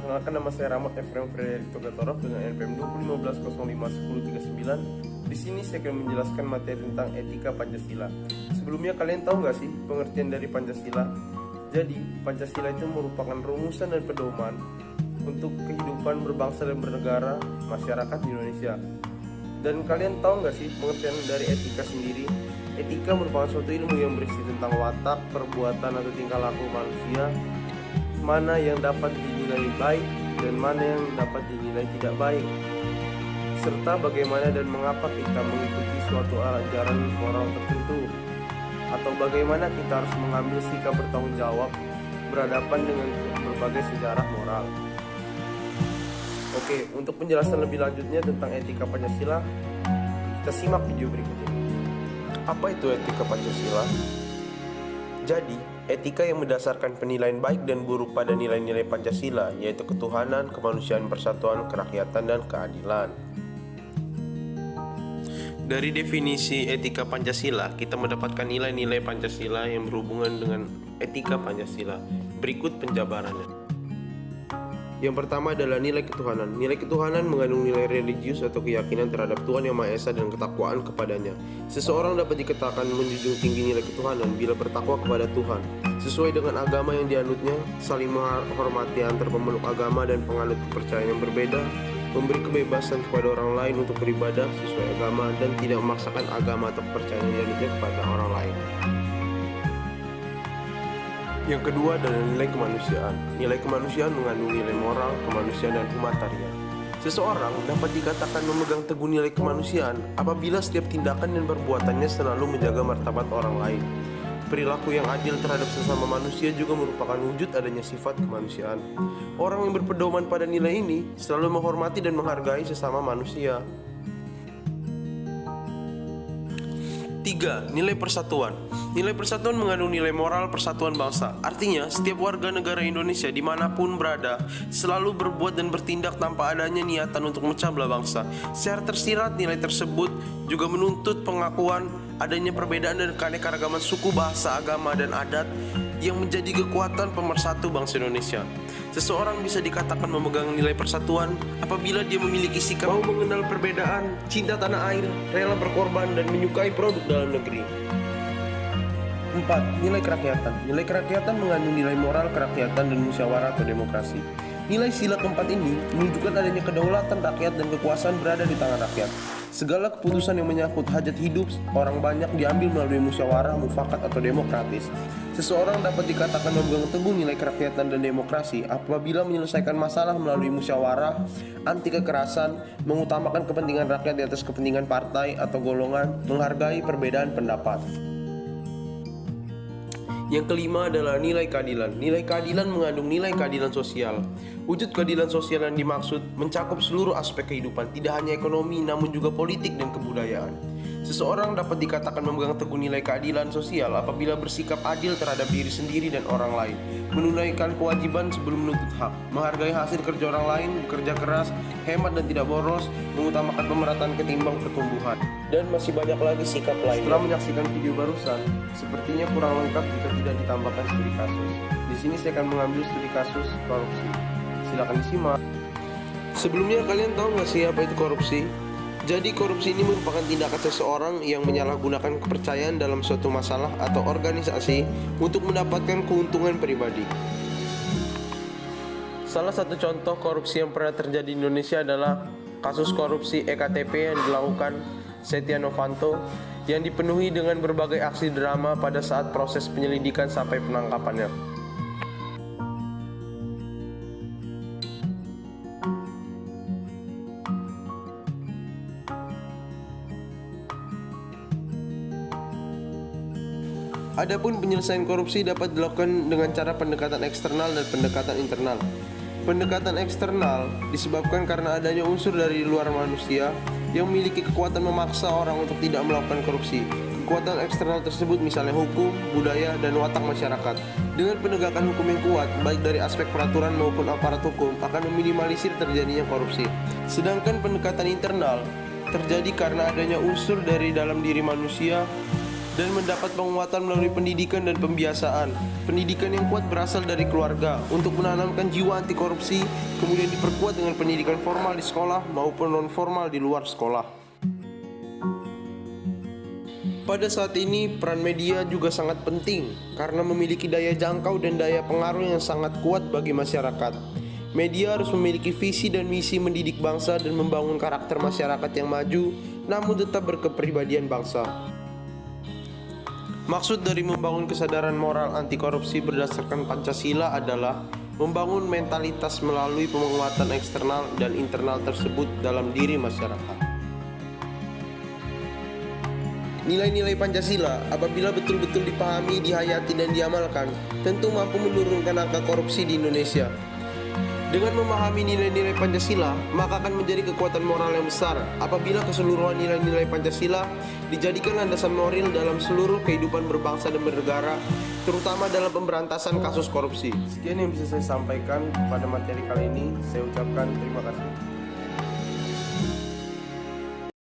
Perkenalkan, nama saya Rahmat Efrem Frederick Togatorov dengan NPM 2015051039. Di sini saya akan menjelaskan materi tentang etika Pancasila. Sebelumnya, kalian tahu nggak sih pengertian dari Pancasila? Jadi, Pancasila itu merupakan rumusan dan pedoman untuk kehidupan berbangsa dan bernegara masyarakat di Indonesia. Dan kalian tahu nggak sih pengertian dari etika sendiri? Etika merupakan suatu ilmu yang berisi tentang watak, perbuatan, atau tingkah laku manusia, mana yang dapat dinilai baik dan mana yang dapat dinilai tidak baik, serta bagaimana dan mengapa kita mengikuti suatu ajaran moral tertentu, atau bagaimana kita harus mengambil sikap bertanggung jawab berhadapan dengan berbagai sejarah moral. Oke, untuk penjelasan lebih lanjutnya tentang etika Pancasila, kita simak video berikut ini. Apa itu etika Pancasila? Jadi, etika yang mendasarkan penilaian baik dan buruk pada nilai-nilai Pancasila, yaitu ketuhanan, kemanusiaan, persatuan, kerakyatan, dan keadilan. Dari definisi etika Pancasila, kita mendapatkan nilai-nilai Pancasila yang berhubungan dengan etika Pancasila. Berikut penjabarannya. Yang pertama adalah nilai ketuhanan. Nilai ketuhanan mengandung nilai religius atau keyakinan terhadap Tuhan Yang Maha Esa dan ketakwaan kepadanya. Seseorang dapat dikatakan menjunjung tinggi nilai ketuhanan bila bertakwa kepada Tuhan, sesuai dengan agama yang dianutnya, saling menghormati antar pemeluk agama dan penganut kepercayaan yang berbeda, memberi kebebasan kepada orang lain untuk beribadah sesuai agama, dan tidak memaksakan agama atau kepercayaan yang dianutnya kepada orang lain. Yang kedua adalah nilai kemanusiaan. Nilai kemanusiaan mengandung nilai moral, kemanusiaan, dan humanitarian. Seseorang dapat dikatakan memegang teguh nilai kemanusiaan apabila setiap tindakan dan perbuatannya selalu menjaga martabat orang lain. Perilaku yang adil terhadap sesama manusia juga merupakan wujud adanya sifat kemanusiaan. Orang yang berpedoman pada nilai ini selalu menghormati dan menghargai sesama manusia. 3. Nilai persatuan. Nilai persatuan mengandung nilai moral persatuan bangsa. Artinya, setiap warga negara Indonesia dimanapun berada selalu berbuat dan bertindak tanpa adanya niatan untuk memecah belah bangsa. Secara tersirat, nilai tersebut juga menuntut pengakuan adanya perbedaan dan keanekaragaman suku, bahasa, agama, dan adat yang menjadi kekuatan pemersatu bangsa Indonesia. Seseorang bisa dikatakan memegang nilai persatuan apabila dia memiliki sikap mau mengenal perbedaan, cinta tanah air, rela berkorban, dan menyukai produk dalam negeri. 4. Nilai kerakyatan. Nilai kerakyatan mengandung nilai moral kerakyatan dan musyawarah atau demokrasi. Nilai sila keempat ini menunjukkan adanya kedaulatan rakyat dan kekuasaan berada di tangan rakyat. Segala keputusan yang menyangkut hajat hidup orang banyak diambil melalui musyawarah, mufakat, atau demokratis. Seseorang dapat dikatakan memegang teguh nilai kerakyatan dan demokrasi apabila menyelesaikan masalah melalui musyawarah, anti kekerasan, mengutamakan kepentingan rakyat di atas kepentingan partai atau golongan, menghargai perbedaan pendapat. Yang kelima adalah nilai keadilan. Nilai keadilan mengandung nilai keadilan sosial. Wujud keadilan sosial yang dimaksud mencakup seluruh aspek kehidupan, tidak hanya ekonomi namun juga politik dan kebudayaan. Seseorang dapat dikatakan memegang teguh nilai keadilan sosial apabila bersikap adil terhadap diri sendiri dan orang lain, menunaikan kewajiban sebelum menuntut hak, menghargai hasil kerja orang lain, bekerja keras, hemat dan tidak boros, mengutamakan pemerataan ketimbang pertumbuhan, dan masih banyak lagi sikap lain. Setelah menyaksikan video barusan, sepertinya kurang lengkap jika tidak ditambahkan studi kasus. Di sini saya akan mengambil studi kasus korupsi. Silakan disimak. Sebelumnya, kalian tahu nggak sih apa itu korupsi? Jadi, korupsi ini merupakan tindakan seseorang yang menyalahgunakan kepercayaan dalam suatu masalah atau organisasi untuk mendapatkan keuntungan pribadi. Salah satu contoh korupsi yang pernah terjadi di Indonesia adalah kasus korupsi EKTP yang dilakukan Setia Novanto, yang dipenuhi dengan berbagai aksi drama pada saat proses penyelidikan sampai penangkapannya. Adapun penyelesaian korupsi dapat dilakukan dengan cara pendekatan eksternal dan pendekatan internal. Pendekatan eksternal disebabkan karena adanya unsur dari luar manusia yang memiliki kekuatan memaksa orang untuk tidak melakukan korupsi. Kekuatan eksternal tersebut misalnya hukum, budaya, dan watak masyarakat. Dengan penegakan hukum yang kuat, baik dari aspek peraturan maupun aparat hukum, akan meminimalisir terjadinya korupsi. Sedangkan pendekatan internal terjadi karena adanya unsur dari dalam diri manusia dan mendapat penguatan melalui pendidikan dan pembiasaan. Pendidikan yang kuat berasal dari keluarga untuk menanamkan jiwa anti korupsi, kemudian diperkuat dengan pendidikan formal di sekolah maupun non-formal di luar sekolah. Pada saat ini, peran media juga sangat penting karena memiliki daya jangkau dan daya pengaruh yang sangat kuat bagi masyarakat. Media harus memiliki visi dan misi mendidik bangsa dan membangun karakter masyarakat yang maju, namun tetap berkepribadian bangsa. Maksud dari membangun kesadaran moral anti korupsi berdasarkan Pancasila adalah membangun mentalitas melalui penguatan eksternal dan internal tersebut dalam diri masyarakat. Nilai-nilai Pancasila apabila betul-betul dipahami, dihayati, dan diamalkan, tentu mampu menurunkan angka korupsi di Indonesia. Dengan memahami nilai-nilai Pancasila, maka akan menjadi kekuatan moral yang besar apabila keseluruhan nilai-nilai Pancasila dijadikan landasan moral dalam seluruh kehidupan berbangsa dan bernegara, terutama dalam pemberantasan kasus korupsi. Sekian yang bisa saya sampaikan pada materi kali ini. Saya ucapkan terima kasih.